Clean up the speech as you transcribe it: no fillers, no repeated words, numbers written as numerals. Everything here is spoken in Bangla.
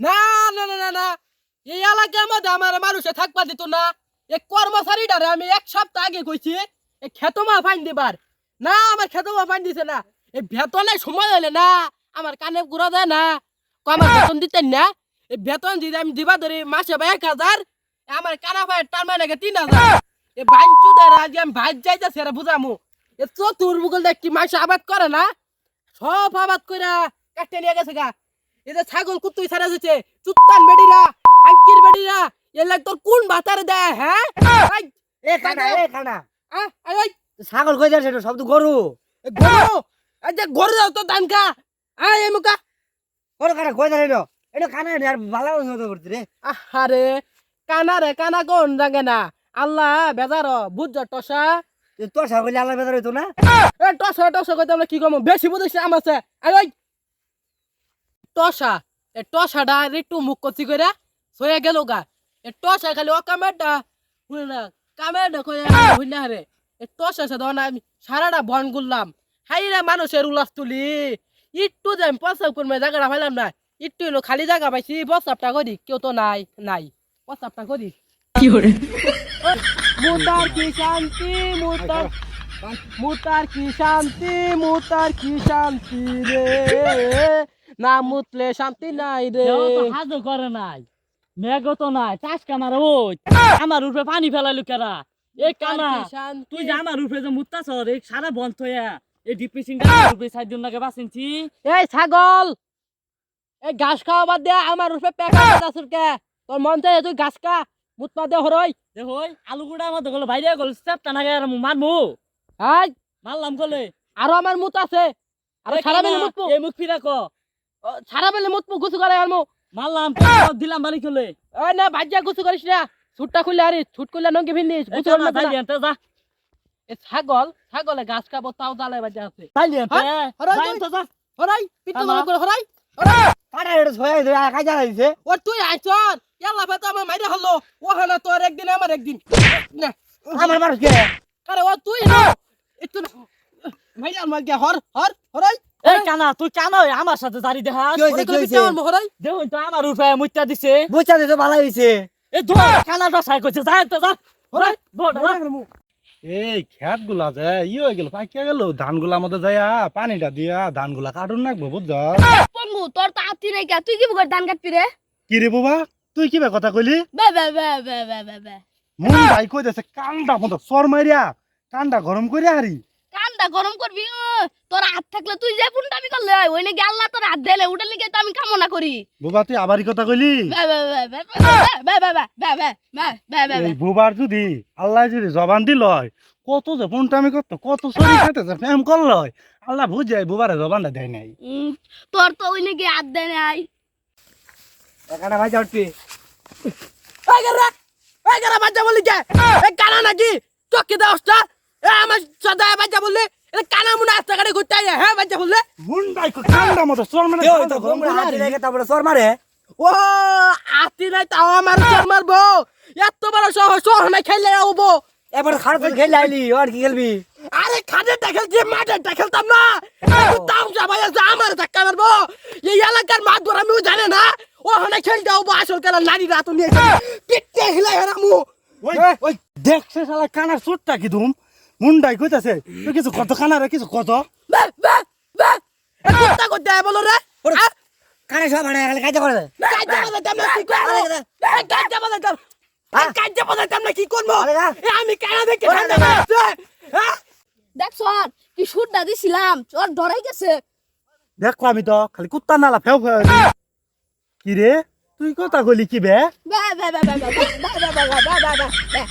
না না না না না এই এলাকার মধ্যে আমার মানুষে থাকবা দিত না। এই কর্মচারীটারে আমি এক সপ্তাহ আগে কইছি এই খেতমা ফাইন দিবার, না আমার খেতমা ফাইন দিছে না। এই বেতনের সময় হলে না আমার কানে ঘুরা যায় না, আমার বেতন দিতেন না। এই বেতন দিতে আমি দিবা ধরি মাসে 1000, আমার কানা ভাই টার মানে 3000। এই বাইন চুদার আজ আমি ভাই যাইতেছি এরা বুঝামু। এ চতুর বুগল দেখ কি মাসে আবাদ করে না, সব আবাদ করে কাটতে নিয়ে গেছে গা। এই যে ছাগল কুত্তুই ছাড়া যাচ্ছে, চুত্তান বেডিরা আঙ্কির বেডিরা এলা তোর কোন ভাতার দেয়? হ্যাঁ এ খানা ছাগল কই যাচ্ছে? সব তো গরু। গরু আচ্ছা গরু দাও তো ধান খা। এই মুকা ওরে কানা কই যাচ্ছে? এটা খানা আর ভালো মতো করতে রে। আরে কানা রে কানা কোন জাগে না আল্লাহ বেজার বুঝ টসা। তোর ছাগল আলাদা বেজার হইতো না? এ টসা টসা কইতে আমরা কি কম বেশি বুঝিস আমার আছে। এই টসা এ টসাটা একটু মুখ কচি করে সয়ে গেল গা। এ টসা খালি ও কামেরটা শুনে না, কামেরটা কই হইনা রে। এ টসা সাদা না আমি সারাটা বন গুললাম, হাই রে মানুষের উল্লাস তুলি। একটু যে আমি প্রস্তাব করবো জায়গাটা পাইলাম না, একটু হলো খালি জায়গা পাইছি, প্রস্তাবটা করি কেউ তো নাই নাই প্রস্তাবটা করি। কি করে মুতার কি শান্তি, মুতার মুতার কি শান্তি, মুতার কি শান্তি রে, না মুতলে শান্তি নাই রে। হাজো করে নাই, মেঘ তো নাই, চাষ কামার ওই আমার উপরে পানি ফেলাইলো কেরা। এই কানা তুই যে আমার উপরে যে মুত্তাছ রে সারা বন্ধ হইয়া এই ডিপ্রেসিং উপরে সাইড দিন নাকি বাঁচিনছি। এই ছাগল এই ঘাস খাওয়া বাদ দে, আমার উপরে পেকা দাসুর কে তোর মন চাই তুই ঘাস খা মুতপা দে হরই। দেখো আলু গুড়া মতো গেল বাইরে গেল চেপটা নাকি আর মারমু। আই মারলাম গলে আরো আমার মুত আছে, আরো সারা বেলে মুতপু, এই মুখ ফিরা ক সারা বেলে মুতপু গুছু করে আরমু। মারলাম দিলাম বাড়ি খোলে। ওই না ভাজ্যা গুছু করিস না, ছুটটা খুললে আরে ছুট করলে নঙ্গি ভিন্নিস গুছু না না। যাই আনতে যা এ ছাগল ছাগলে ঘাস খাবো তাও জ্বালায় বাজা আছে। তাই আনতে হরাই যাই আনতে যা হরাই পিট্টু কানা। করে হরাই। কানা এটা ছয় ধরে কাজ জ্বালাইছে। ও তুই আইছর ইয়াল্লা ভাত আমার মাইরা হলো ও হানা তোর একদিন আমার একদিন না। আমার মানুষ কে? আরে ও তুই না একটু মাইরা আমার গে হর হর হরাই। এই কানা তুই কানা হয়ে আমার সাথে জারি দেখা কি হইছে, কি হইছে? হরাই দেখুন তো আমার উপরে মুত্তা দিছে। বুঝছা দিছো ভালো হইছে। এই ধর কানাটা সাই করছে যাই আনতে যা হরাই বড় এই খেত গুলা যে হয়ে গেল পাকিয়া গেল, ধান গুলা মধ্যে যাইয়া পানিটা দিয়া ধান গুলা কাটুন নাকবো বুঝছ। পঙ্গু তোর তো আতি নাই কে, তুই কি বকর ধান কাটবি রে? কি রে বাবা তুই কিবা কথা কইলি? বে বে বে বে বে বে বে মন ভাই কই দেছে কান্দা মতো সর মারিয়া কান্দা গরম করে হারি। কান্দা গরম করবি ও, তোর হাত থাকলে তুই যে পুনটামি করলে ওই নাকি আল্লাহ তোর হাত দিলে ওটা লিগে তো আমি কামনা করি। বাবা তুই আবারই কথা কইলি? বে বে বে বে বে বে বে বে বে বে বে বে বে এই বুবার যদি আল্লাহ যদি জবান দিল কত যে ফোনটা কত কত শরীর সাথে যে প্রেম করল, আল্লাহ বুঝে বুবারে জবানটা দেয় নাই। তোর তো ওই নাকি হাত দেয় নাই। কানা ভাই যাউটি। এই গরা বাচ্চা বলি কে এই কানা নাকি চকি দাওসটা এ আমার সদায় বাচ্চা বললে এ কানা মুনা আস্তে করে ঘুরতে আয়। হ্যাঁ বাচ্চা বললে মন ভাই কান্দা মতো সর মানে কেউ তো গরম করে হাত দিলে তারপরে চোর মারে। ও আতি নাই তাও আমার চর মারবো, এত বড় শহর নাই খেলে আউবো। এবার খারাপ খেলে আইলি আর কি খেলবি? আরে খাদেরটা খেলছি মাঠেরটা খেলতাম না, তাও যাবাই আছে আমার ধাক্কা মারবো। এই এলাকার মাঠ ধর আমিও জানে না ওখানে খেলতে হবো, আসল খেলা নারী রাত নিয়ে পিঠে হিলাই হারামু। ওই ওই দেখছে শালা কানার চোটটা কি ধুম মুন্ডাই কইতাছে তুই কিছু কত কানারে কিছু কত বে বে বে এ কুত্তা করতে আয় বলো রে। কানে সব ভাড়া খালি কাজ করে। কাজে বলাইতাম না কি করবো, কাজে বলাইতাম কাজে বলাইতাম না কি করবো। এ আমি কানা দেখে ঠান্ডা মারছে। হ্যাঁ দেখ সর কি সুরটা দিছিলাম তোর ডরাই গেছে। দেখো আমি তো খালি কুত্তা নালা ফেউ ফেউ কি রে তুই কথা কইলি কি বে? বে বে বে বে বে বে বে বে বে বে বে বে